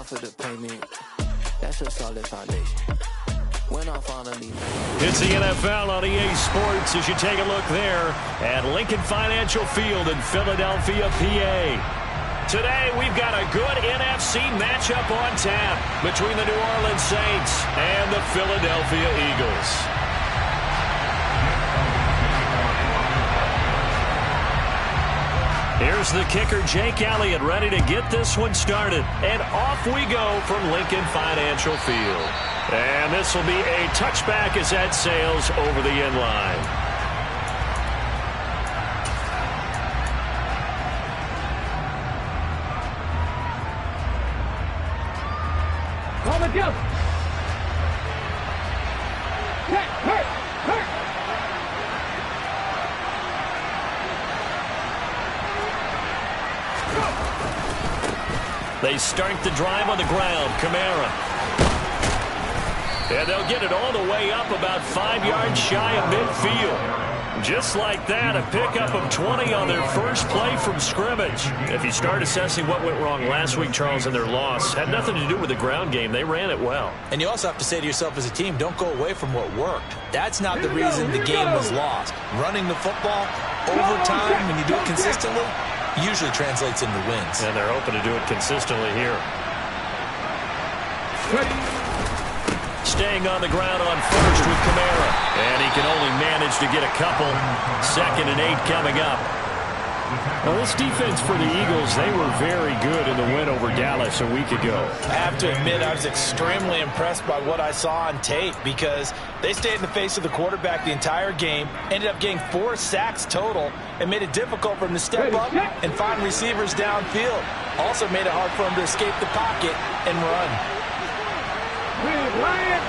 off of the payment. That's a solid foundation. When I finally... It's the NFL on EA Sports as you take a look there at Lincoln Financial Field in Philadelphia, PA. Today, we've got a good NFC matchup on tap between the New Orleans Saints and the Philadelphia Eagles. Here's the kicker, Jake Elliott, ready to get this one started. And off we go from Lincoln Financial Field. And this will be a touchback as that sails over the end line. Call the jump. Hurt. They start the drive on the ground. Kamara. And they'll get it all the way up about 5 yards shy of midfield. Just like that, a pickup of 20 on their first play from scrimmage. If you start assessing what went wrong last week, Charles, in their loss, had nothing to do with the ground game. They ran it well. And you also have to say to yourself as a team, don't go away from what worked. That's not the reason the game was lost. Running the football over time, when you do it consistently, usually translates into wins. And they're hoping to do it consistently here. Staying on the ground on first with Kamara. And he can only manage to get a couple. 2nd and 8 coming up. Well, this defense for the Eagles, they were very good in the win over Dallas a week ago. I have to admit, I was extremely impressed by what I saw on tape because they stayed in the face of the quarterback the entire game, ended up getting 4 sacks total, and made it difficult for him to step up and find receivers downfield. Also made it hard for him to escape the pocket and run. Ryan.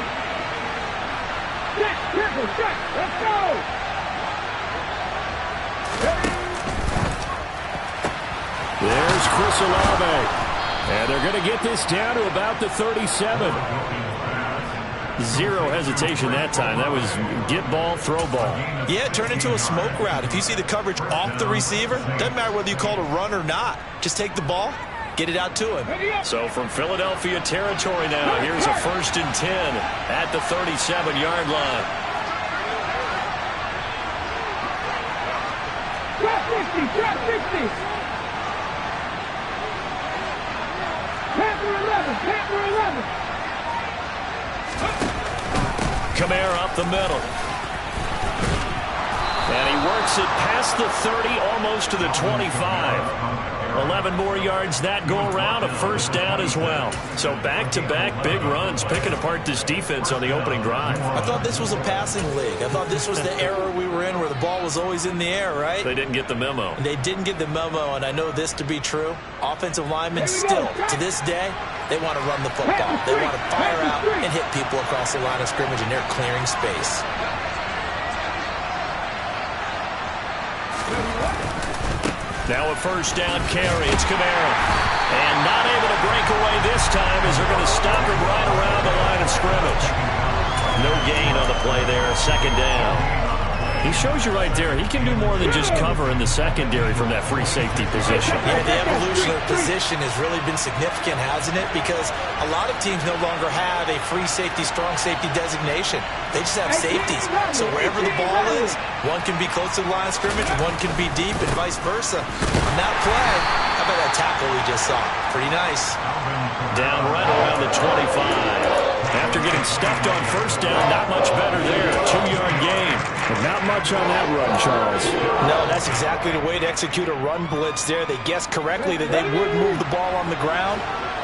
Set. Let's go. There's Chris Olave. And they're going to get this down to about the 37. Zero hesitation that time. That was get ball, throw ball. Yeah, turn into a smoke route. If you see the coverage off the receiver, doesn't matter whether you call it a run or not. Just take the ball, get it out to him. So from Philadelphia territory now, here's a 1st and 10 at the 37-yard line. Trap 60. Panther 11. Kamara up the middle. And he works it past the 30, almost to the 25. 11 more yards that go around, a 1st down as well. So back-to-back big runs, picking apart this defense on the opening drive. I thought this was a passing league. I thought this was the era we were in where the ball was always in the air, right? They didn't get the memo. They didn't get the memo, and I know this to be true. Offensive linemen still, to this day, they want to run the football. They want to fire out and hit people across the line of scrimmage, and they're clearing space. Now a 1st down carry. It's Kamara. And not able to break away this time as they're going to stop him right around the line of scrimmage. No gain on the play there. 2nd down. He shows you right there, he can do more than just cover in the secondary from that free safety position. Yeah, the evolution of the position has really been significant, hasn't it? Because a lot of teams no longer have a free safety, strong safety designation. They just have safeties. So wherever the ball is, one can be close to the line of scrimmage, one can be deep, and vice versa. On that play, how about that tackle we just saw? Pretty nice. Down right around the 25. After getting stuffed on 1st down, not much better there. 2-yard gain. But not much on that run, Charles. No, that's exactly the way to execute a run blitz there. They guessed correctly that they would move the ball on the ground,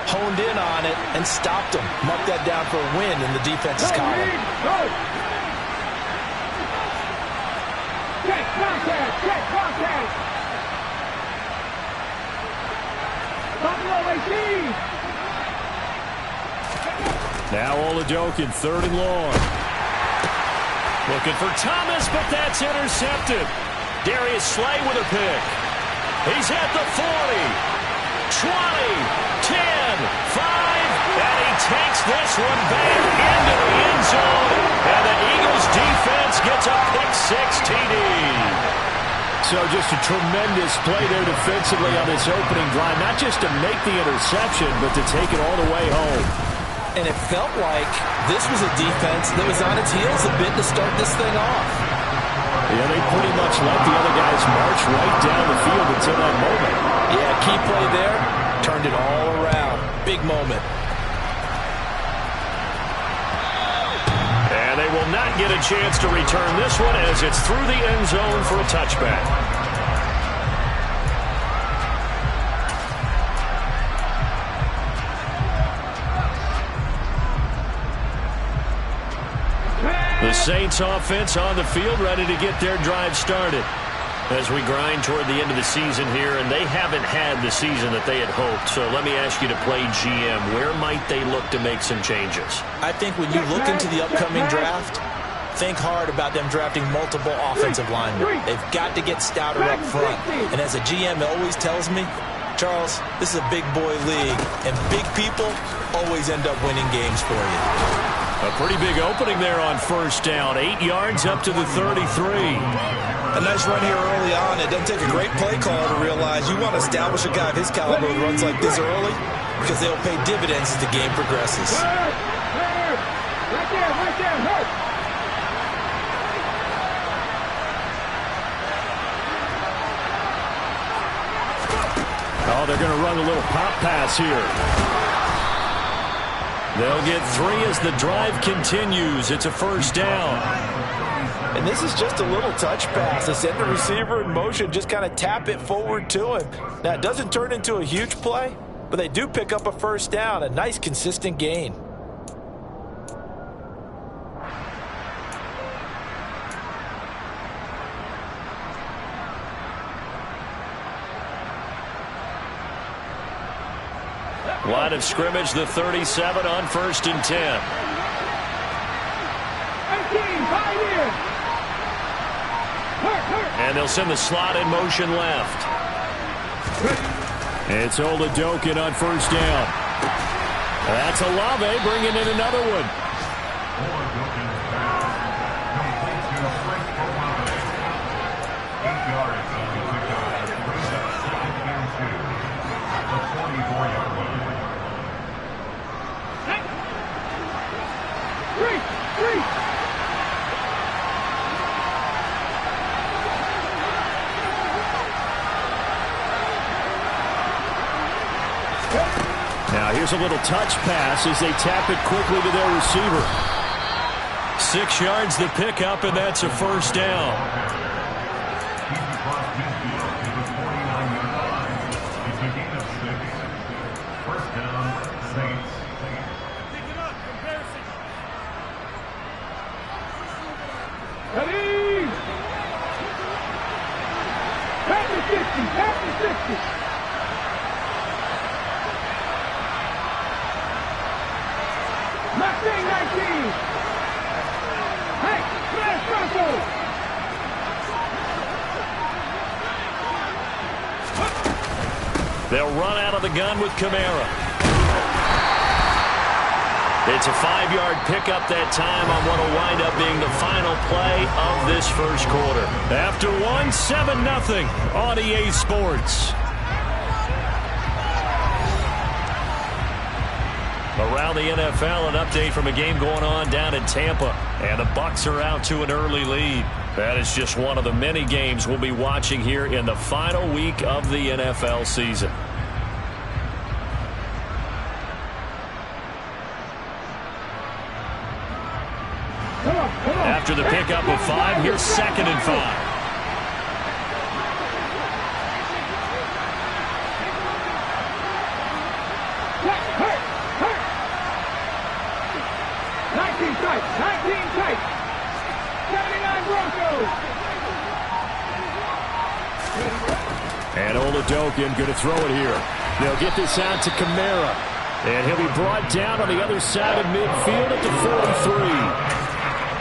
honed in on it, and stopped them. Marked that down for a win in the defense's column. Check contact. Buffalo 18. Now Oladokin, 3rd and long. Looking for Thomas, but that's intercepted. Darius Slay with a pick. He's at the 40, 20, 10, 5, and he takes this one back into the end zone. And the Eagles defense gets a pick-6 TD. So just a tremendous play there defensively on this opening drive. Not just to make the interception, but to take it all the way home. And it felt like this was a defense that was on its heels a bit to start this thing off. Yeah, they pretty much let the other guys march right down the field until that moment. Yeah, key play there. Turned it all around. Big moment. And they will not get a chance to return this one as it's through the end zone for a touchback. The Saints offense on the field ready to get their drive started as we grind toward the end of the season here, and they haven't had the season that they had hoped. So let me ask you to play GM. Where might they look to make some changes? I think when you look into the upcoming draft, think hard about them drafting multiple offensive linemen. They've got to get stouter up front. And as a GM always tells me, Charles, this is a big boy league, and big people always end up winning games for you. A pretty big opening there on first down. 8 yards up to the 33. A nice run here early on. It doesn't take a great play caller to realize you want to establish a guy of his caliber who runs like this early because they'll pay dividends as the game progresses. Right there, hurt. Oh, they're going to run a little pop pass here. They'll get 3 as the drive continues. It's a first down. And this is just a little touch pass. They send the receiver in motion, just kind of tap it forward to him. Now, it doesn't turn into a huge play, but they do pick up a first down, a nice, consistent gain. Line of scrimmage, the 37 on 1st and 10. 18, 5 in. Hurt. And they'll send the slot in motion left. It's Oladokin on first down. That's Olave bringing in another one. Now here's a little touch pass as they tap it quickly to their receiver. 6 yards the pickup, and that's a first down. Ready? Pass the 60. Mustang 19. Hey, flash Bronco. They'll run out of the gun with Kamara. It's a 5-yard pickup that time on what will wind up being the final play of this first quarter. After one, 7-0 on EA Sports. Around the NFL, an update from a game going on down in Tampa. And the Bucs are out to an early lead. That is just one of the many games we'll be watching here in the final week of the NFL season. After the pickup of 5, here's 2nd and 5. And Oladokin going to throw it here. They'll get this out to Kamara. And he'll be brought down on the other side of midfield at the 43.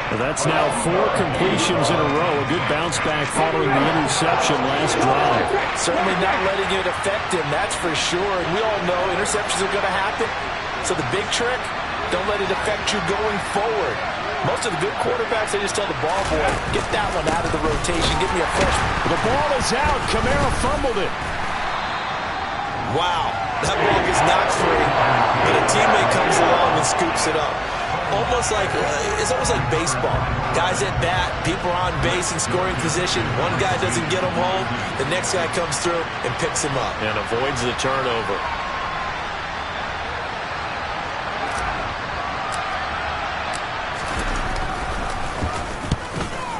Well, that's now 4 completions in a row. A good bounce back following the interception last drive. Certainly not letting it affect him, that's for sure. And we all know interceptions are going to happen. So the big trick, don't let it affect you going forward. Most of the good quarterbacks, they just tell the ball boy, get that one out of the rotation. Give me a fresh. The ball is out. Kamara fumbled it. Wow, that ball gets knocked free, but a teammate comes along and scoops it up. It's almost like baseball. Guys at bat, people are on base in scoring position. One guy doesn't get him home, the next guy comes through and picks him up. And avoids the turnover.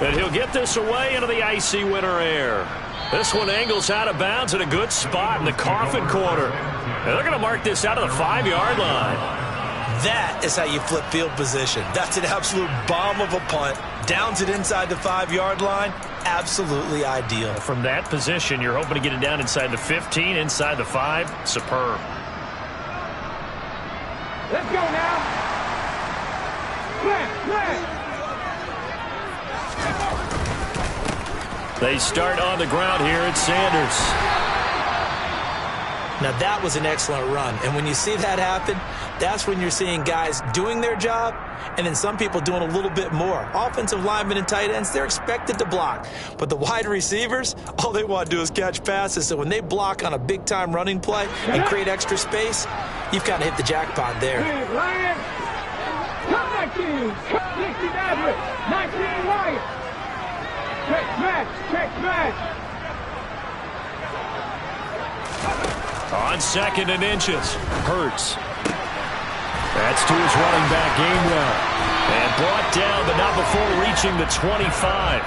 And he'll get this away into the icy winter air. This one angles out of bounds in a good spot in the coffin corner. And they're going to mark this out of the 5-yard line. That is how you flip field position. That's an absolute bomb of a punt. Downs it inside the 5-yard line. Absolutely ideal. From that position, you're hoping to get it down inside the 15, inside the 5. Superb. Let's go now. Flat. They start on the ground here at Sanders. Now that was an excellent run, and when you see that happen, that's when you're seeing guys doing their job and then some people doing a little bit more. Offensive linemen and tight ends, they're expected to block, but the wide receivers, all they want to do is catch passes. So when they block on a big-time running play and create extra space, you've kind of hit the jackpot there. Lions, come back to you. 69, 19 Lions. Check match. On 2nd and inches, Hurts. That's to his running back, Gainwell. And brought down, but not before reaching the 25.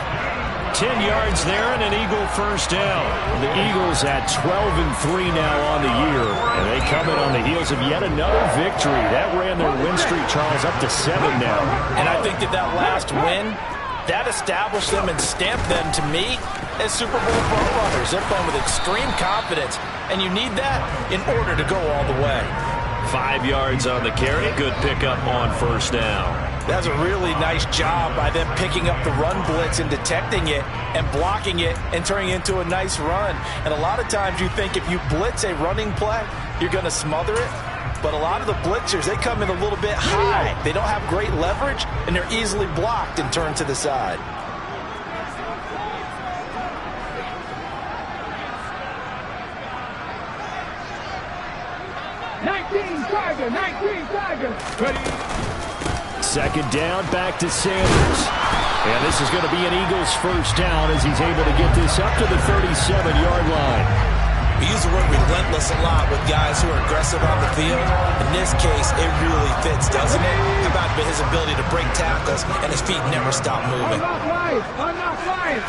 10 yards there and an Eagle first down. The Eagles at 12-3 now on the year. And they come in on the heels of yet another victory. That ran their win streak, Charles, up to 7 now. And I think that last win, that established them and stamped them, to me, as Super Bowl front runners. They're playing with extreme confidence, and you need that in order to go all the way. 5 yards on the carry. Good pickup on first down. That's a really nice job by them picking up the run blitz and detecting it and blocking it and turning it into a nice run. And a lot of times you think if you blitz a running play, you're going to smother it. But a lot of the blitzers, they come in a little bit high. They don't have great leverage, and they're easily blocked and turned to the side. Tiger. 19 Tiger. 2nd down, back to Sanders. And this is going to be an Eagles first down as he's able to get this up to the 37-yard line. We use the word relentless a lot with guys who are aggressive on the field. In this case, it really fits, doesn't it? How about his ability to break tackles and his feet never stop moving? Unlock Lions.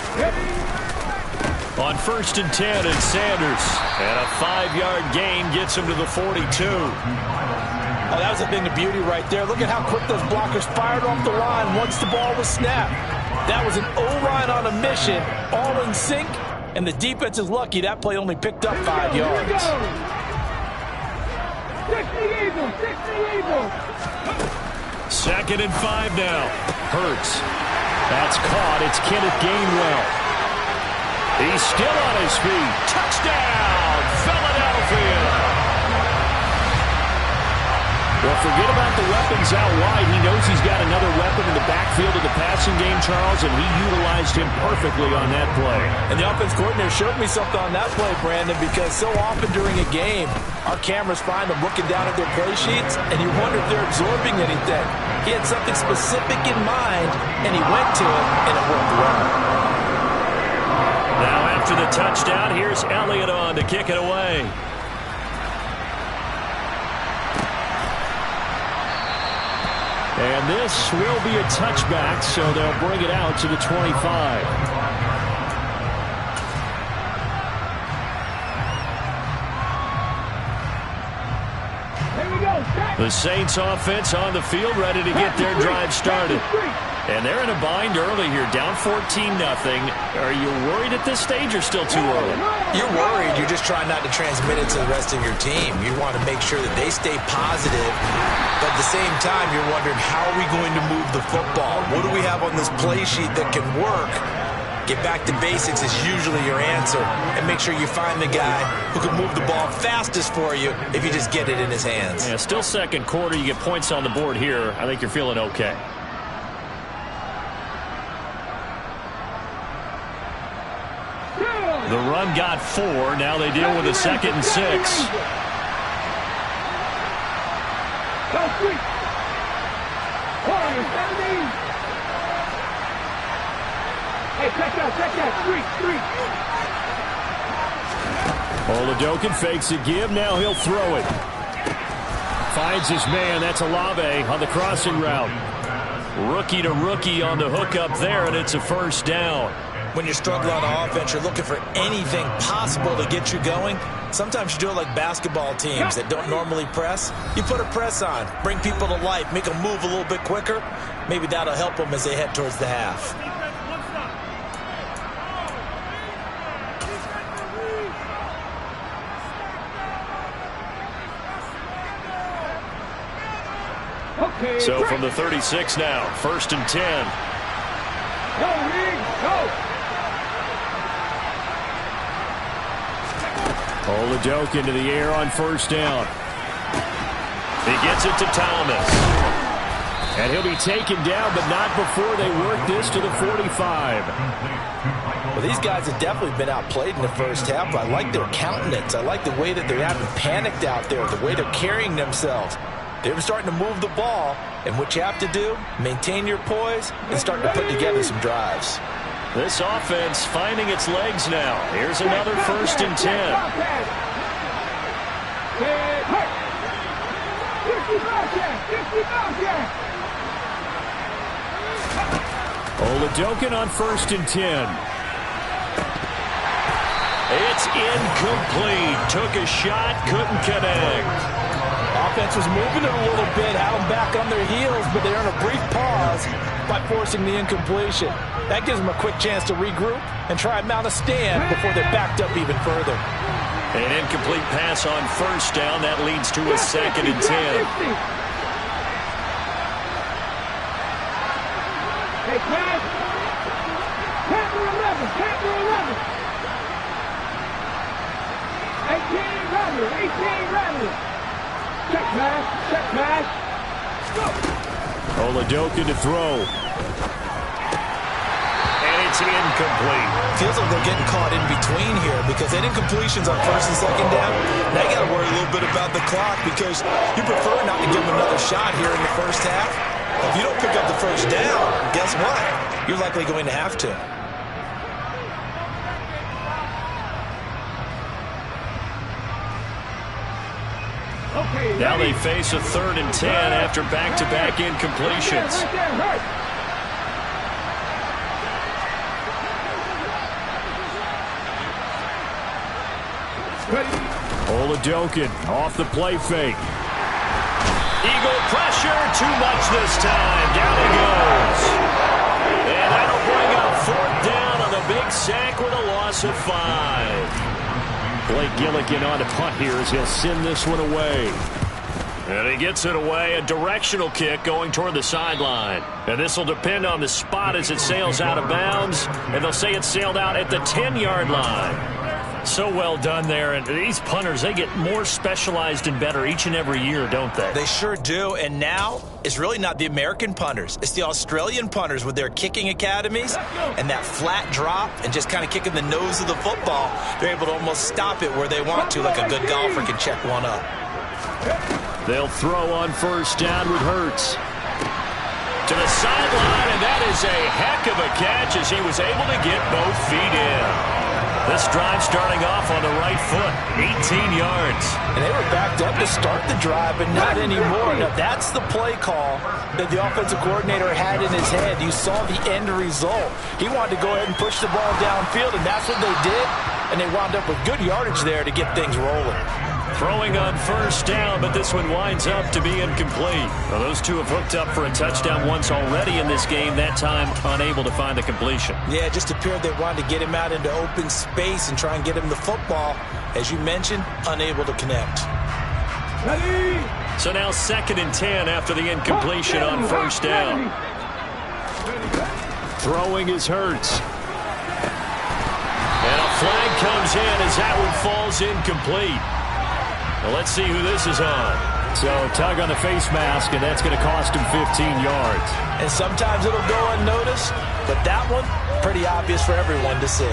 On 1st and 10, it's Sanders. And a 5-yard gain gets him to the 42. Oh, that was a thing of beauty right there. Look at how quick those blockers fired off the line once the ball was snapped. That was an O-line on a mission, all in sync. And the defense is lucky that play only picked up 5 yards. 60 Eagles. 2nd and 5 now. Hurts. That's caught. It's Kenneth Gainwell. He's still on his feet. Touchdown, Philadelphia. Well, forget about the weapons out wide. He knows he's got another weapon in the backfield of the passing game, Charles, and he utilized him perfectly on that play. And the offense coordinator showed me something on that play, Brandon, because so often during a game, our cameras find them looking down at their play sheets, and you wonder if they're absorbing anything. He had something specific in mind, and he went to it, and it worked well. Now after the touchdown, here's Elliott on to kick it away. And this will be a touchback, so they'll bring it out to the 25. The Saints offense on the field, ready to get their drive started. And they're in a bind early here, down 14-0. Are you worried at this stage or still too early? You're worried. You're just trying not to transmit it to the rest of your team. You want to make sure that they stay positive. But at the same time, you're wondering, how are we going to move the football? What do we have on this play sheet that can work? Get back to basics is usually your answer. And make sure you find the guy who can move the ball fastest for you if you just get it in his hands. Yeah, still second quarter. You get points on the board here. I think you're feeling okay. The run got 4. Now they deal with a 2nd and 6. Go street. Warriors, 17. Hey, check that. Street. Oladokin fakes a give. Now he'll throw it. Finds his man. That's Olave on the crossing route. Rookie to rookie on the hookup there, and it's a 1st down. When you're struggling on offense, you're looking for anything possible to get you going. Sometimes you do it like basketball teams that don't normally press. You put a press on, bring people to life, make them move a little bit quicker. Maybe that'll help them as they head towards the half. So from the 36 now, 1st and 10. Go, Reed, go. Oladokin into the air on 1st down. He gets it to Thomas. And he'll be taken down, but not before they work this to the 45. Well, these guys have definitely been outplayed in the 1st half. I like their countenance. I like the way that they haven't panicked out there, the way they're carrying themselves. They were starting to move the ball, and what you have to do, maintain your poise and start to put together some drives. This offense finding its legs now. Here's another 1st and 10. Oladokin on 1st and 10. It's incomplete. Took a shot, couldn't connect. Offense was moving it a little bit, had them back on their heels, but they're in a brief pause by forcing the incompletion. That gives them a quick chance to regroup and try and mount a stand before they're backed up even further. An incomplete pass on 1st down. That leads to a 2nd and 10. Hey, Chad. Camper 11. 18 runners. Check pass. Go. Oladokin to throw. And it's incomplete. Feels like they're getting caught in between here because they did incompletions on 1st and 2nd down. Now you got to worry a little bit about the clock because you prefer not to give them another shot here in the 1st half. If you don't pick up the 1st down, guess what? You're likely going to have to. Now they face a 3rd and 10 after back-to-back incompletions. Oladokin off the play fake. Eagle pressure, too much this time. Down he goes. And that'll bring up 4th down on the big sack with a loss of 5. Blake Gilligan on to punt here as he'll send this one away. And he gets it away, a directional kick going toward the sideline. And this will depend on the spot as it sails out of bounds. And they'll say it sailed out at the 10-yard line. So well done there. And these punters, they get more specialized and better each and every year, don't they? They sure do. And now it's really not the American punters. It's the Australian punters with their kicking academies and that flat drop and just kind of kicking the nose of the football. They're able to almost stop it where they want to, like a good golfer can check one up. They'll throw on 1st down with Hurts. To the sideline, and that is a heck of a catch as he was able to get both feet in. This drive starting off on the right foot, 18 yards. And they were backed up to start the drive, but not anymore. Now, that's the play call that the offensive coordinator had in his head. You saw the end result. He wanted to go ahead and push the ball downfield, and that's what they did. And they wound up with good yardage there to get things rolling. Throwing on 1st down, but this one winds up to be incomplete. Well, those two have hooked up for a touchdown once already in this game, that time unable to find a completion. Yeah, it just appeared they wanted to get him out into open space and try and get him the football. As you mentioned, unable to connect. So now 2nd and 10 after the incompletion on 1st down. Throwing is Hurts. And a flag comes in as that one falls incomplete. Well, let's see who this is on. So, tug on the face mask, and that's going to cost him 15 yards. And sometimes it'll go unnoticed, but that one, pretty obvious for everyone to see.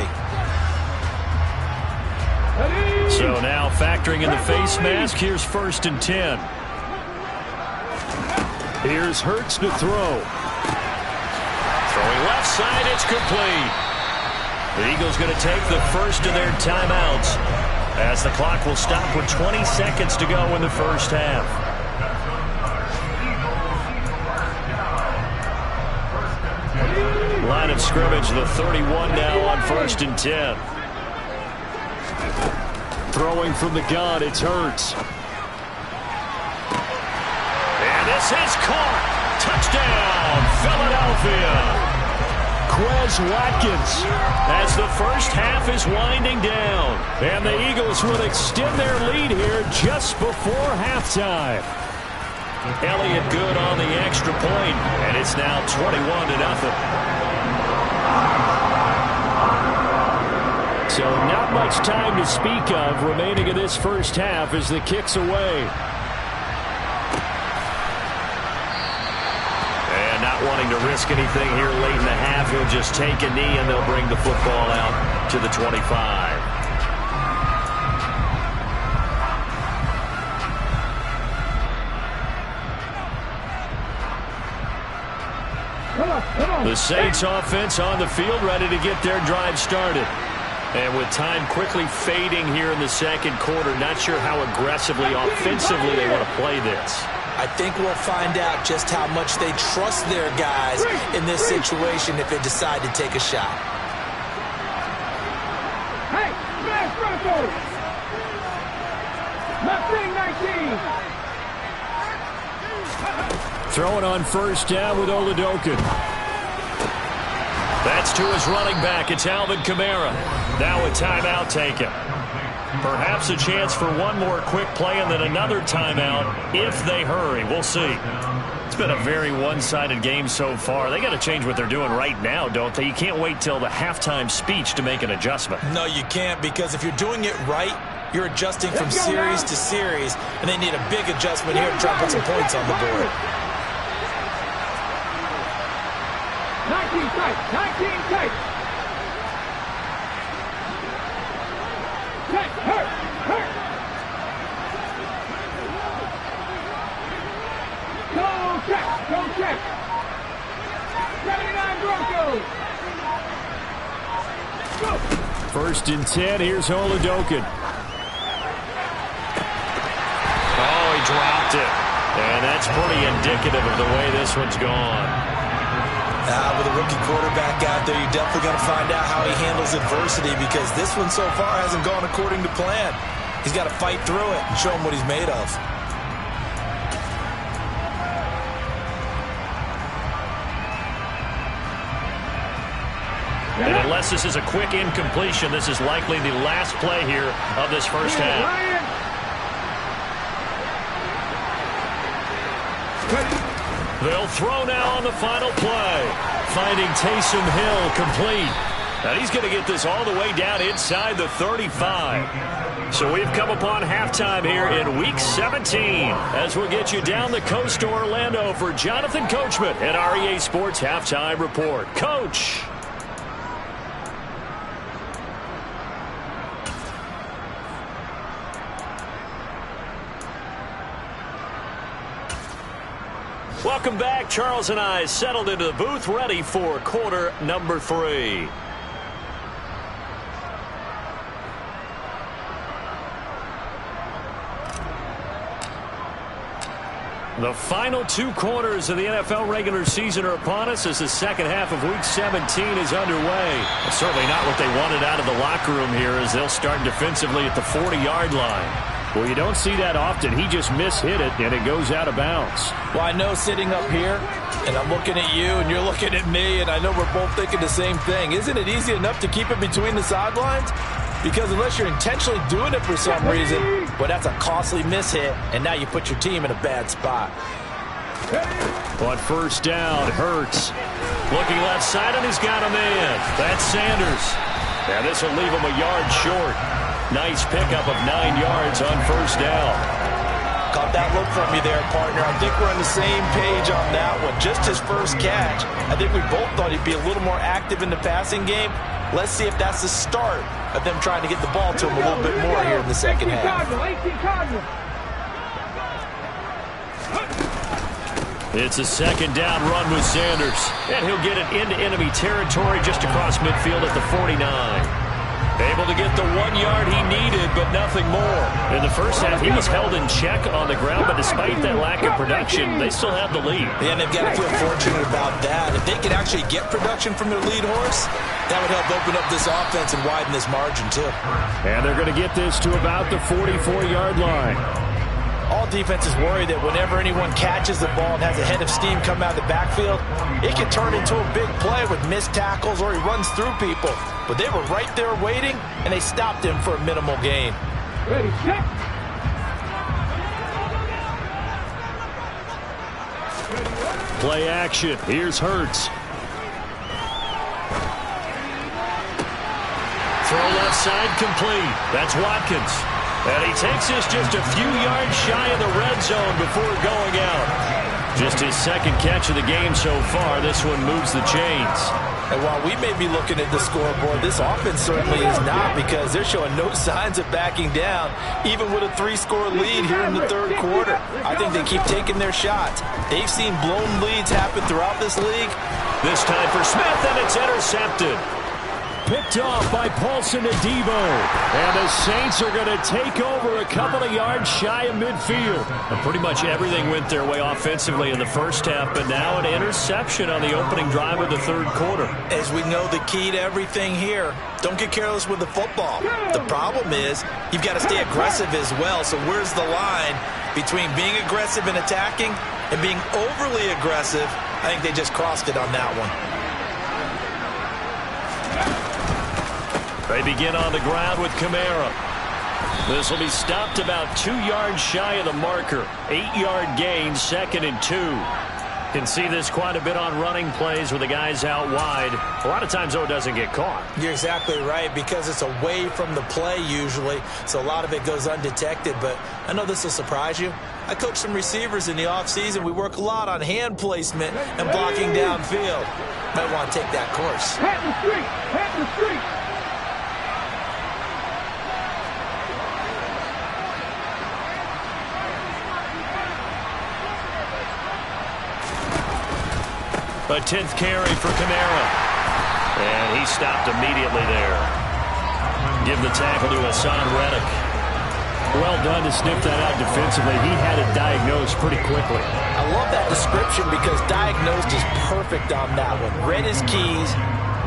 So now factoring in the face mask, here's 1st and 10. Here's Hurts to throw. Throwing left side, it's complete. The Eagles going to take the first of their timeouts as the clock will stop with 20 seconds to go in the first half. Line of scrimmage, the 31 now on 1st and 10. Throwing from the gun, it's Hurts. And this is caught. Touchdown, Philadelphia. Quez Watkins as the first half is winding down. And the Eagles will extend their lead here just before halftime. Elliott good on the extra point, and it's now 21-0. So not much time to speak of remaining in this first half as the kick's away. And not wanting to risk anything here late in the half, he'll just take a knee and they'll bring the football out to the 25. The Saints offense on the field, ready to get their drive started. And with time quickly fading here in the second quarter, not sure how aggressively, offensively they want to play this. I think we'll find out just how much they trust their guys in this situation if they decide to take a shot. Hey, smash Bronco! Mustang 19! Throwing on first down with Oladokin. That's to his running back. It's Alvin Kamara. Now a timeout taken. Perhaps a chance for one more quick play and then another timeout if they hurry. We'll see. It's been a very one-sided game so far. They got to change what they're doing right now, don't they? You can't wait till the halftime speech to make an adjustment. No, you can't, because if you're doing it right, you're adjusting from series to series, and they need a big adjustment here to try to put some points on the board. 19 tight, 19 tight. Check, hurt. Go check. 79 Broncos. Go. 1st and 10, here's Oladokin. Oh, he dropped it. And that's pretty indicative of the way this one's gone. With a rookie quarterback out there, you're definitely going to find out how he handles adversity, because this one so far hasn't gone according to plan. He's got to fight through it and show him what he's made of. And unless this is a quick incompletion, this is likely the last play here of this first half. They'll throw now on the final play. Finding Taysom Hill complete. And he's going to get this all the way down inside the 35. So we've come upon halftime here in Week 17 as we'll get you down the coast to Orlando for Jonathan Coachman at REA Sports Halftime Report. Coach. Welcome back. Charles and I settled into the booth, ready for quarter number 3. The final 2 quarters of the NFL regular season are upon us as the second half of Week 17 is underway. Certainly not what they wanted out of the locker room here as they'll start defensively at the 40-yard line. Well, you don't see that often. He just mishit it, and it goes out of bounds. Well, I know sitting up here, and I'm looking at you, and you're looking at me, and I know we're both thinking the same thing. Isn't it easy enough to keep it between the sidelines? Because unless you're intentionally doing it for some reason, well, that's a costly mishit, and now you put your team in a bad spot. On first down, Hurts. Looking left side, and he's got a man. That's Sanders. And this will leave him a yard short. Nice pickup of 9 yards on first down. Caught that look from you there, partner. I think we're on the same page on that one. Just his first catch. I think we both thought he'd be a little more active in the passing game. Let's see if that's the start of them trying to get the ball to him a little bit more here in the second half. It's a second down run with Sanders. And he'll get it into enemy territory just across midfield at the 49. Able to get the 1 yard he needed, but nothing more. In the first half, he was held in check on the ground, but despite that lack of production, they still have the lead. Yeah, and they've got to feel fortunate about that. If they could actually get production from their lead horse, that would help open up this offense and widen this margin, too. And they're going to get this to about the 44-yard line. All defenses worry that whenever anyone catches the ball and has a head of steam come out of the backfield, it can turn into a big play with missed tackles or he runs through people. But they were right there waiting, and they stopped him for a minimal gain. Ready, set. Play action. Here's Hurts. Throw left side complete. That's Watkins. And he takes this just a few yards shy of the red zone before going out. Just his second catch of the game so far. This one moves the chains. And while we may be looking at the scoreboard, this offense certainly is not, because they're showing no signs of backing down, even with a 3-score lead here in the third quarter. I think they keep taking their shots. They've seen blown leads happen throughout this league. This time for Smith, and it's intercepted. Picked off by Paulson Adebo. And the Saints are going to take over a couple of yards shy of midfield. And pretty much everything went their way offensively in the first half, but now an interception on the opening drive of the third quarter. As we know, the key to everything here, don't get careless with the football. The problem is you've got to stay aggressive as well. So where's the line between being aggressive and attacking and being overly aggressive? I think they just crossed it on that one. They begin on the ground with Kamara. This will be stopped about 2 yards shy of the marker. 8-yard gain, 2nd and 2. Can see this quite a bit on running plays with the guys out wide. A lot of times, though, it doesn't get caught. You're exactly right, because it's away from the play usually, so a lot of it goes undetected. But I know this will surprise you. I coach some receivers in the offseason. We work a lot on hand placement and blocking downfield. Might want to take that course. Pat the street! Pat the street! A 10th carry for Kamara. And he stopped immediately there. Give the tackle to Hassan Reddick. Well done to sniff that out defensively. He had it diagnosed pretty quickly. I love that description, because diagnosed is perfect on that one. Read his keys,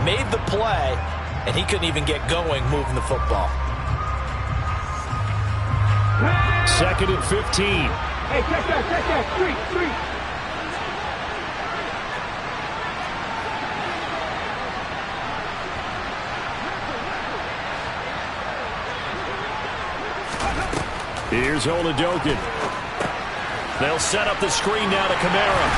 made the play, and he couldn't even get going moving the football. 2nd and 15. Hey, check that, street! Here's Oladokin. They'll set up the screen now to Kamara.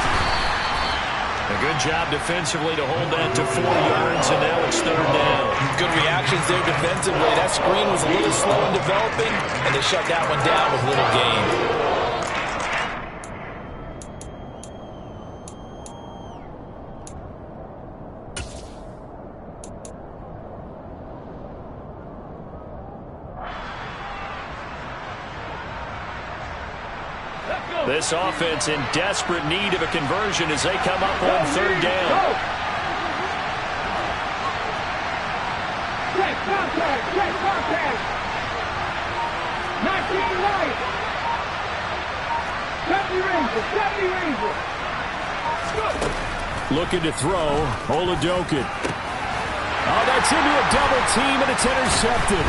A good job defensively to hold that to 4 yards, and now it's 3rd down. Good reactions there defensively. That screen was a little slow in developing, and they shut that one down with little gain. This offense in desperate need of a conversion as they come up on 3rd down. Check contact! 19 right! 70 Ranger! Looking to throw, Oladokin. Oh, that's into a double team, and it's intercepted.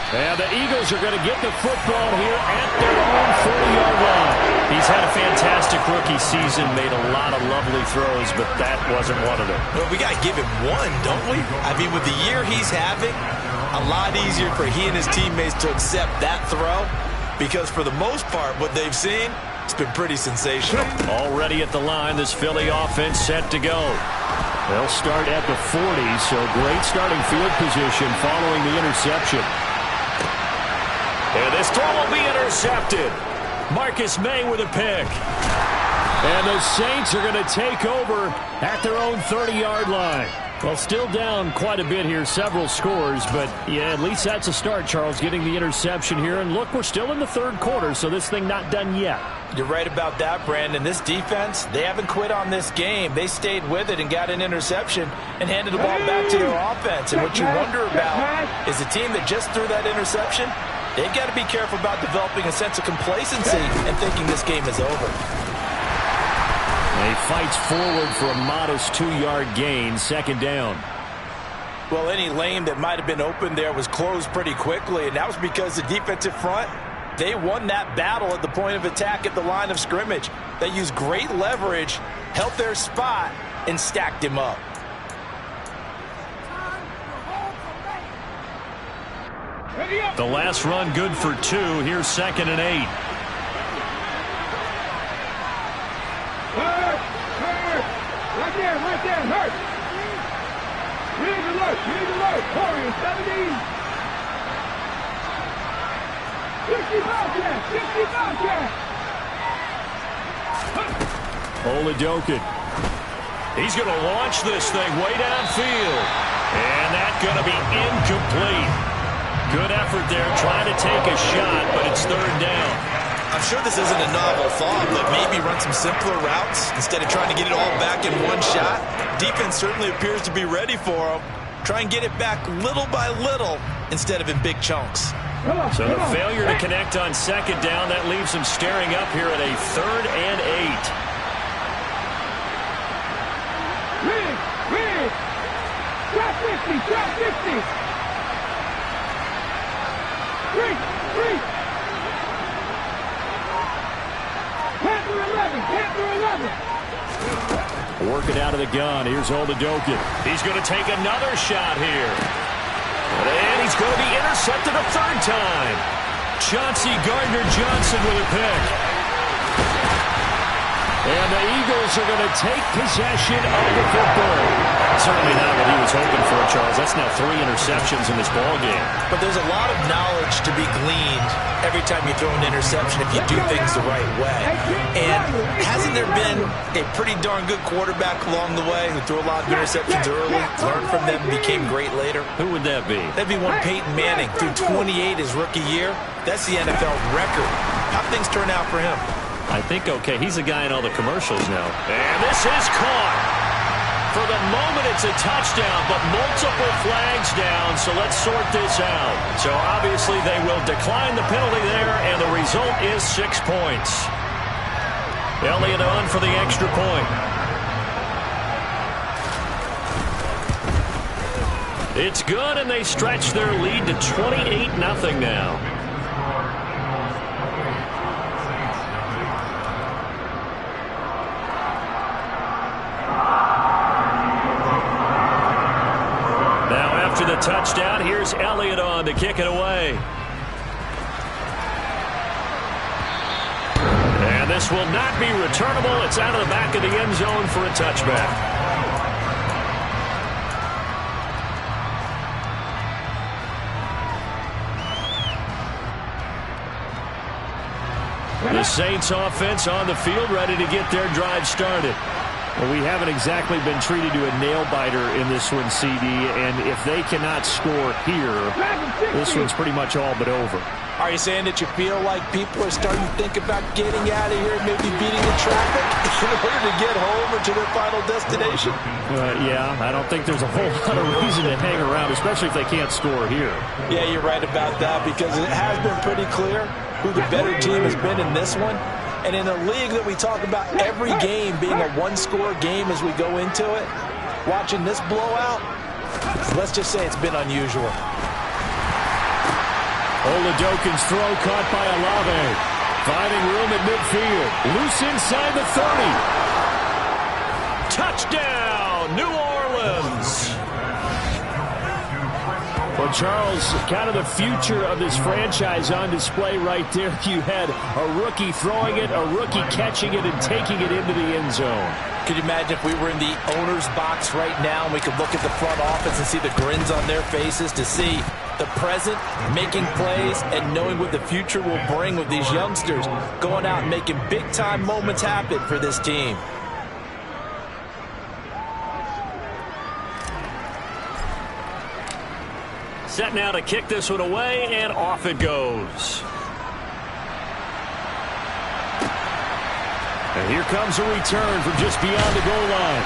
And the Eagles are going to get the football here at their own 40-yard line. He's had a fantastic rookie season, made a lot of lovely throws, but that wasn't one of them. Well, we got to give him one, don't we? I mean, with the year he's having, a lot easier for he and his teammates to accept that throw, because for the most part, what they've seen, it's been pretty sensational. Already at the line, this Philly offense set to go. They'll start at the 40, so great starting field position following the interception. And this throw will be intercepted. Marcus May with a pick. And the Saints are going to take over at their own 30-yard line. Well, still down quite a bit here, several scores, but yeah, at least that's a start, Charles, getting the interception here. And look, we're still in the third quarter, so this thing not done yet. You're right about that, Brandon. This defense, they haven't quit on this game. They stayed with it and got an interception and handed the ball back to their offense. And what you wonder about is the team that just threw that interception, they've got to be careful about developing a sense of complacency and thinking this game is over. He fights forward for a modest 2-yard gain, second down. Well, any lane that might have been open there was closed pretty quickly, and that was because the defensive front, they won that battle at the point of attack at the line of scrimmage. They used great leverage, held their spot, and stacked him up. The last run good for 2. Here's 2nd and 8. Right there, hurt. Here's alert. Warriors, 17. 60 Bobcat. Oladokun. He's going to launch this thing way downfield. And that's going to be incomplete. Good effort there trying to take a shot, but it's third down. I'm sure this isn't a novel thought, but maybe run some simpler routes instead of trying to get it all back in one shot. Defense certainly appears to be ready for him. Try and get it back little by little instead of in big chunks. So the failure to connect on second down, that leaves him staring up here at a 3rd and 8. Rig. Drop 50. Three. Panther 11. Work it out of the gun. Here's Oladokun. He's going to take another shot here. And he's going to be intercepted a 3rd time. Chauncey Gardner-Johnson with a pick. And the Eagles are going to take possession of the football. Certainly not what he was hoping for, Charles. That's now 3 interceptions in this ball game. But there's a lot of knowledge to be gleaned every time you throw an interception if you do things the right way. And hasn't there been a pretty darn good quarterback along the way who threw a lot of interceptions early, learned from them, became great later? Who would that be? That'd be one Peyton Manning. Threw 28 his rookie year. That's the NFL record. How'd things turn out for him? I think, okay, he's a guy in all the commercials now. And this is caught. For the moment, it's a touchdown, but multiple flags down, so let's sort this out. So obviously they will decline the penalty there, and the result is 6 points. Elliott on for the extra point. It's good, and they stretch their lead to 28-0 now. The touchdown. Here's Elliott on to kick it away. And this will not be returnable. It's out of the back of the end zone for a touchback. The Saints offense on the field, ready to get their drive started. Well, we haven't exactly been treated to a nail-biter in this one, CD, and if they cannot score here, this one's pretty much all but over. Are you saying that you feel like people are starting to think about getting out of here, maybe beating the traffic in order to get home or to their final destination? Yeah, I don't think there's a whole lot of reason to hang around, especially if they can't score here. Yeah, you're right about that, because it has been pretty clear who the better team has been in this one. And in a league that we talk about every game being a one-score game as we go into it, watching this blowout, let's just say it's been unusual. Oladokun's throw caught by Olave. Finding room at midfield. Loose inside the 30. Touchdown, New Orleans. Well, Charles, kind of the future of this franchise on display right there. You had a rookie throwing it, a rookie catching it, and taking it into the end zone. Could you imagine if we were in the owner's box right now and we could look at the front office and see the grins on their faces, to see the present making plays and knowing what the future will bring with these youngsters going out and making big-time moments happen for this team. Set now to kick this one away, and off it goes. And here comes a return from just beyond the goal line.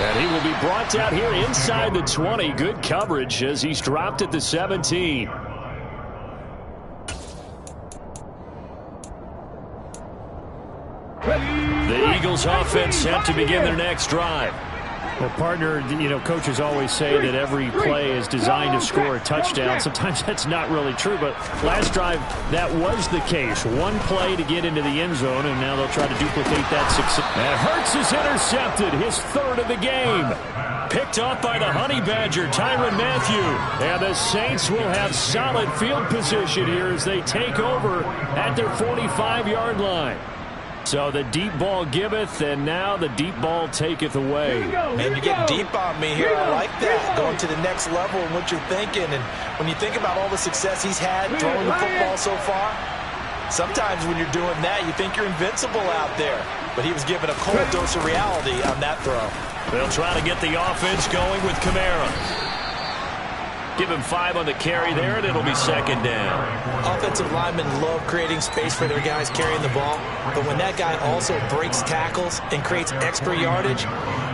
And he will be brought out here inside the 20. Good coverage as he's dropped at the 17. The Eagles offense set to begin their next drive. Well, partner, coaches always say that every play is designed to score a touchdown. Sometimes that's not really true, but last drive, that was the case. One play to get into the end zone, and now they'll try to duplicate that success. And Hurts is intercepted, his third of the game. Picked off by the Honey Badger, Tyrann Mathieu. And the Saints will have solid field position here as they take over at their 45-yard line. So the deep ball giveth, and now the deep ball taketh away. Man, you're getting deep on me here. I like that. Going to the next level and what you're thinking. And when you think about all the success he's had throwing the football so far, sometimes when you're doing that, you think you're invincible out there. But he was given a cold dose of reality on that throw. They'll try to get the offense going with Kamara. Give him 5 on the carry there, and it'll be second down. Offensive linemen love creating space for their guys carrying the ball, but when that guy also breaks tackles and creates extra yardage,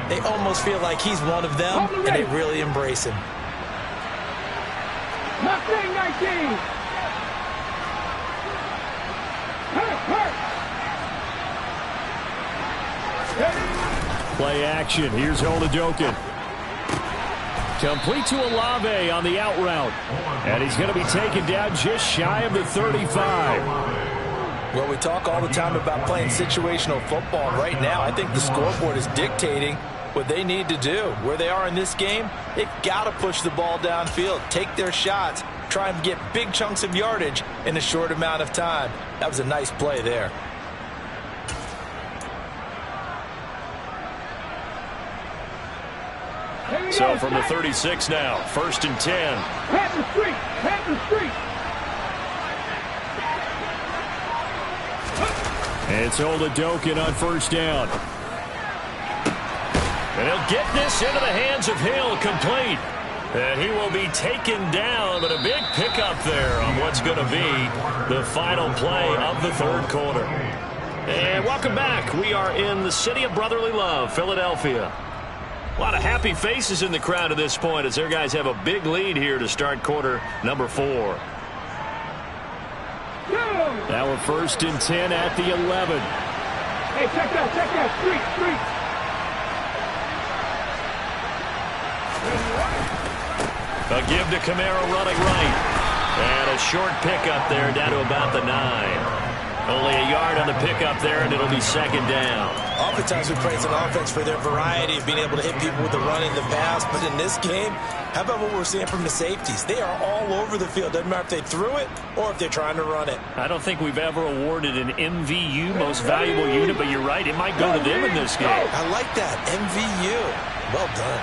they almost feel like he's one of them, and they really embrace him. Mustang 19. Play action. Here's Oladokun. Complete to Olave on the out route. And he's going to be taken down just shy of the 35. Well, we talk all the time about playing situational football. And right now, I think the scoreboard is dictating what they need to do. Where they are in this game, they've got to push the ball downfield, take their shots, try and get big chunks of yardage in a short amount of time. That was a nice play there. So from the 36 now, 1st and 10. Pat the street. Pat the street. It's Oladokun on 1st down. And he'll get this into the hands of Hill, complete. And he will be taken down, but a big pickup there on what's going to be the final play of the 3rd quarter. And welcome back. We are in the city of brotherly love, Philadelphia. A lot of happy faces in the crowd at this point as their guys have a big lead here to start quarter number 4. Now a 1st and 10 at the 11. Hey, check that, street. A give to Kamara running right. And a short pickup there down to about the 9. Only a yard on the pickup there, and it'll be 2nd down. Oftentimes we praise an offense for their variety of being able to hit people with the run and the pass, but in this game, how about what we're seeing from the safeties? They are all over the field. Doesn't matter if they threw it or if they're trying to run it. I don't think we've ever awarded an MVU, most valuable unit, but you're right, it might go to them in this game. I like that, MVU. Well done.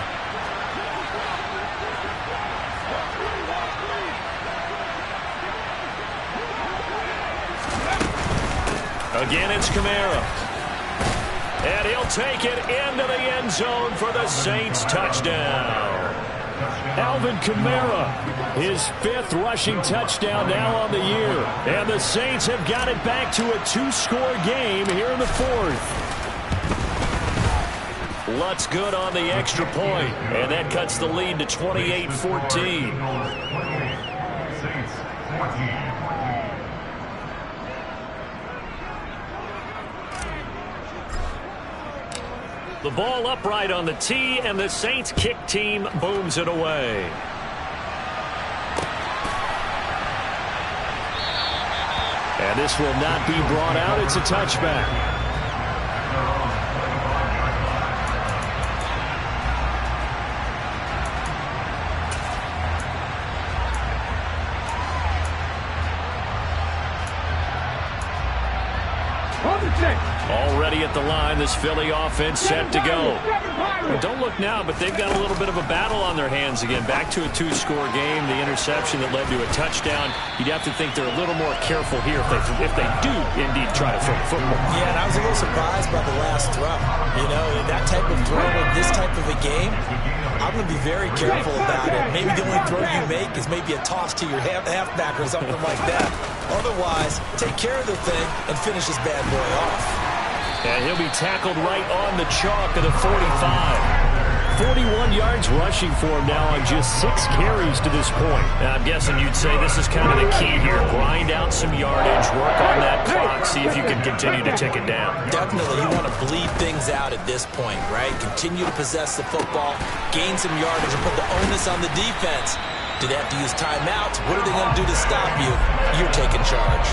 Again, it's Kamara. And he'll take it into the end zone for the Saints touchdown. Alvin Kamara, his 5th rushing touchdown now on the year. And the Saints have got it back to a 2-score game here in the 4th. Lutz good on the extra point, and that cuts the lead to 28-14. The ball upright on the tee, and the Saints kick team booms it away. And this will not be brought out. It's a touchback. ready at the line. This Philly offense set to go. Well, don't look now, but they've got a little bit of a battle on their hands again. Back to a 2-score game. The interception that led to a touchdown. You'd have to think they're a little more careful here if they do indeed try to throw the football. Yeah, and I was a little surprised by the last throw. You know, in that type of throw in this type of a game, I'm going to be very careful about it. Maybe the only throw you make is maybe a toss to your halfback or something like that. Otherwise, take care of the thing and finish this bad boy off. And he'll be tackled right on the chalk of the 45. 41 yards rushing for him now on just 6 carries to this point. And I'm guessing you'd say this is kind of the key here. Grind out some yardage, work on that clock, see if you can continue to tick it down. Definitely. You want to bleed things out at this point, right? Continue to possess the football, gain some yardage, and put the onus on the defense. Do they have to use timeouts? What are they going to do to stop you? You're taking charge.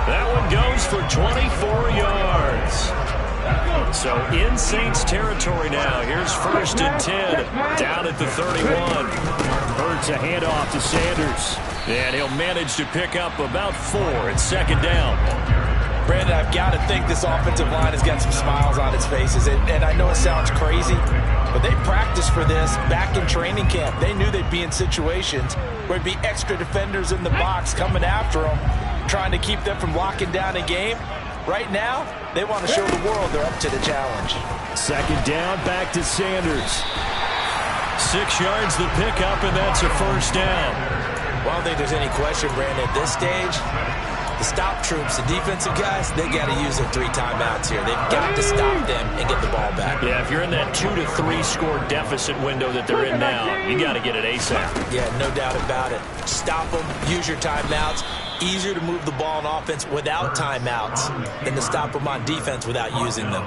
That one goes for 24 yards. So in Saints territory now. Here's 1st and 10 down at the 31. Hurts a handoff to Sanders. And he'll manage to pick up about 4 at 2nd down. Brandon, I've got to think this offensive line has got some smiles on its faces. And I know it sounds crazy, but they practiced for this back in training camp. They knew they'd be in situations where there'd be extra defenders in the box coming after them, trying to keep them from locking down a game. Right now, they want to show the world they're up to the challenge. 2nd down, back to Sanders. 6 yards the pickup, and that's a 1st down. Well, I don't think there's any question, Brandon, at this stage. The stop troops, the defensive guys, they got to use their 3 timeouts here. They've got to stop them and get the ball back. Yeah, if you're in that 2 to 3 score deficit window that they're in now, you got to get it ASAP. Yeah, no doubt about it. Stop them, use your timeouts. Easier to move the ball on offense without timeouts than to stop them on defense without using them.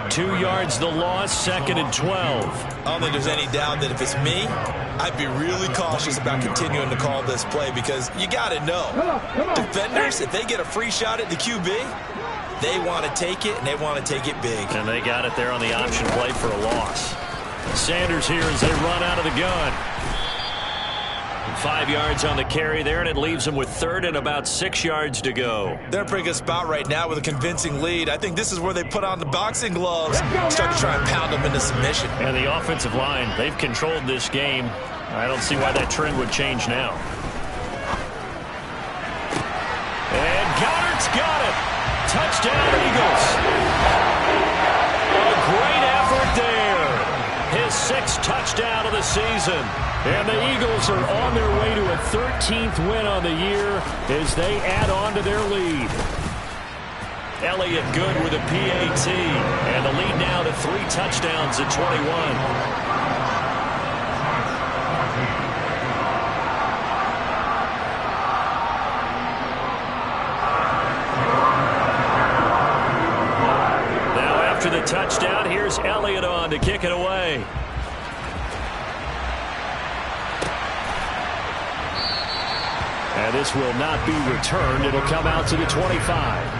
2 yards the loss, 2nd and 12. I don't think there's any doubt that if it's me, I'd be really cautious about continuing to call this play because you got to know, defenders, if they get a free shot at the QB, they want to take it, and they want to take it big. And they got it there on the option play for a loss. Sanders here as they run out of the gun. 5 yards on the carry there, and it leaves them with 3rd and about 6 yards to go. They're in a pretty good spot right now with a convincing lead. I think this is where they put on the boxing gloves, start to try and pound them into submission. And the offensive line, they've controlled this game. I don't see why that trend would change now. And Goddard's got it. Touchdown, Eagles. A great effort there. His 6th touchdown of the season. And the Eagles are on their way to a 13th win on the year as they add on to their lead. Elliott good with a PAT. And the lead now to 3 touchdowns at 21. After the touchdown, here's Elliott on to kick it away. And this will not be returned. It'll come out to the 25.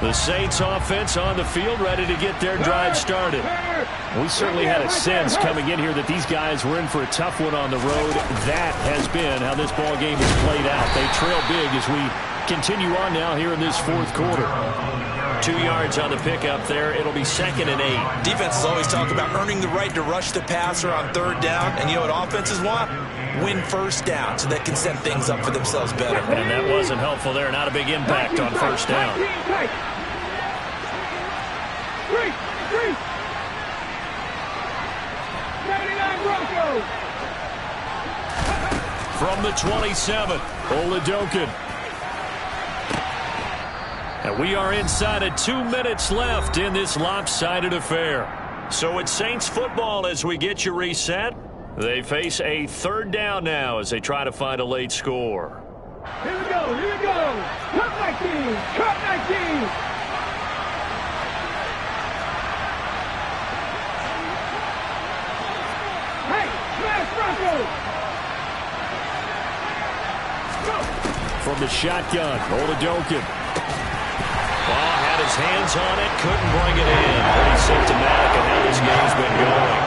The Saints offense on the field, ready to get their drive started. We certainly had a sense coming in here that these guys were in for a tough one on the road. That has been how this ball game has played out. They trail big as we continue on now here in this 4th quarter. 2 yards on the pickup there. It'll be 2nd and 8. Defenses always talk about earning the right to rush the passer on 3rd down. And you know what offenses want? Win 1st down so they can set things up for themselves better. And that wasn't helpful there. Not a big impact on 1st down. From the 27, Oladokin. And we are inside of 2 minutes left in this lopsided affair. So it's Saints football as we get you reset. They face a 3rd down now as they try to find a late score. Here we go, here we go. Cut 19, cut 19. Hey, smash Bronco. from the shotgun. Oladokun. Ball had his hands on it, couldn't bring it in. Pretty symptomatic of how this game's been going.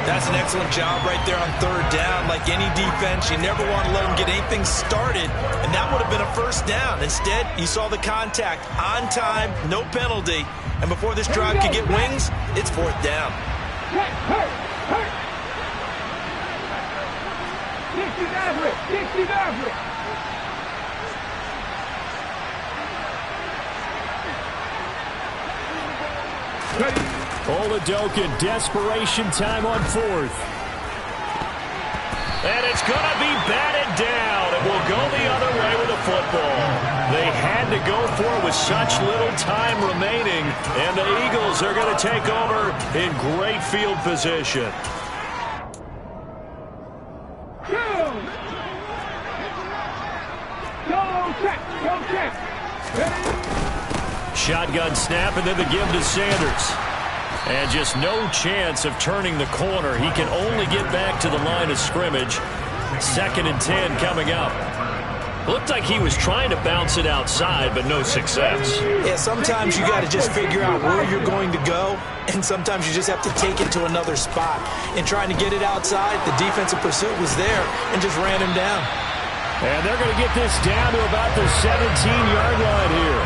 That's an excellent job right there on third down. Like any defense, you never want to let them get anything started, and that would have been a first down. Instead, you saw the contact on time, no penalty, and before this drive could get wings, it's fourth down. Hurt. 60's average. 60's average. Oladokun, desperation time on fourth. And it's going to be batted down. It will go the other way with the football. They had to go for it with such little time remaining, and the Eagles are going to take over in great field position. Go check. Shotgun snap, and then the give to Sanders. And just no chance of turning the corner. He can only get back to the line of scrimmage. 2nd and 10 coming up. Looked like he was trying to bounce it outside, but no success. Yeah, sometimes you got to just figure out where you're going to go, and sometimes you just have to take it to another spot. In trying to get it outside, the defensive pursuit was there and just ran him down. And they're going to get this down to about the 17-yard line here.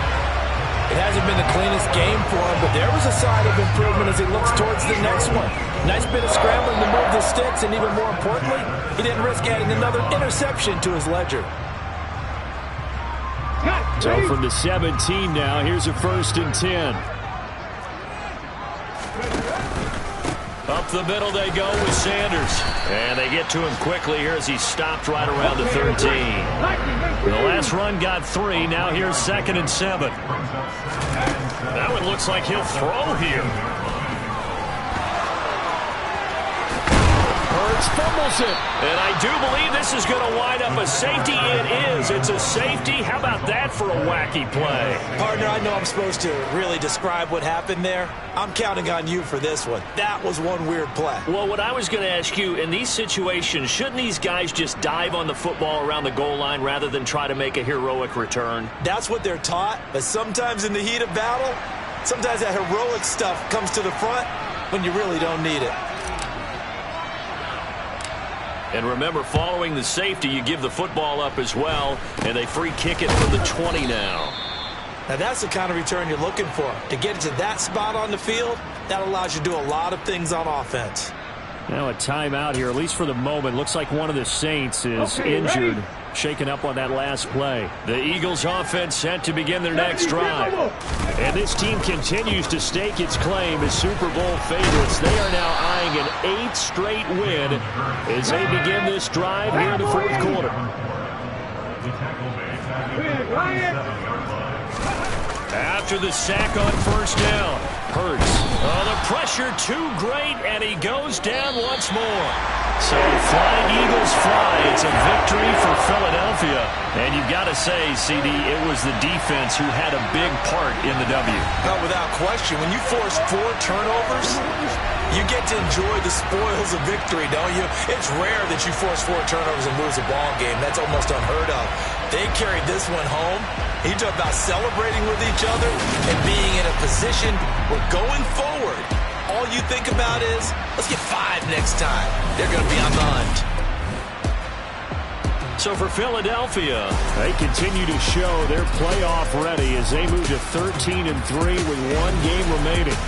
It hasn't been the cleanest game for him, but there was a sign of improvement as he looks towards the next one. Nice bit of scrambling to move the sticks, and even more importantly, he didn't risk adding another interception to his ledger. So from the 17 now, here's a 1st and 10. Up the middle they go with Sanders. And they get to him quickly here as he stopped right around the 13. The last run got 3. Now here's 2nd and 7. That one looks like he'll throw here. Fumbles it. And I do believe this is going to wind up a safety. It is. It's a safety. How about that for a wacky play? Partner, I know I'm supposed to really describe what happened there. I'm counting on you for this one. That was one weird play. Well, what I was going to ask you, in these situations, shouldn't these guys just dive on the football around the goal line rather than try to make a heroic return? That's what they're taught, but sometimes in the heat of battle, sometimes that heroic stuff comes to the front when you really don't need it. And remember, following the safety, you give the football up as well, and they free kick it from the 20 now. Now, that's the kind of return you're looking for. To get it to that spot on the field, that allows you to do a lot of things on offense. Now a timeout here, at least for the moment. Looks like one of the Saints is injured, shaken up on that last play. The Eagles offense set to begin their next drive. And this team continues to stake its claim as Super Bowl favorites. They are now eyeing an 8th straight win as they begin this drive here in the 4th quarter. After the sack on 1st down, Hurts. Oh, the pressure too great, and he goes down once more. So flying Eagles fly. It's a victory for Philadelphia. And you've got to say, CD, it was the defense who had a big part in the W. Oh, without question. When you force 4 turnovers, you get to enjoy the spoils of victory, don't you? It's rare that you force 4 turnovers and lose a ball game. That's almost unheard of. They carried this one home. You talk about celebrating with each other and being in a position where going forward, all you think about is, let's get 5 next time. They're going to be on the hunt. So for Philadelphia, they continue to show they're playoff ready as they move to 13-3 with 1 game remaining.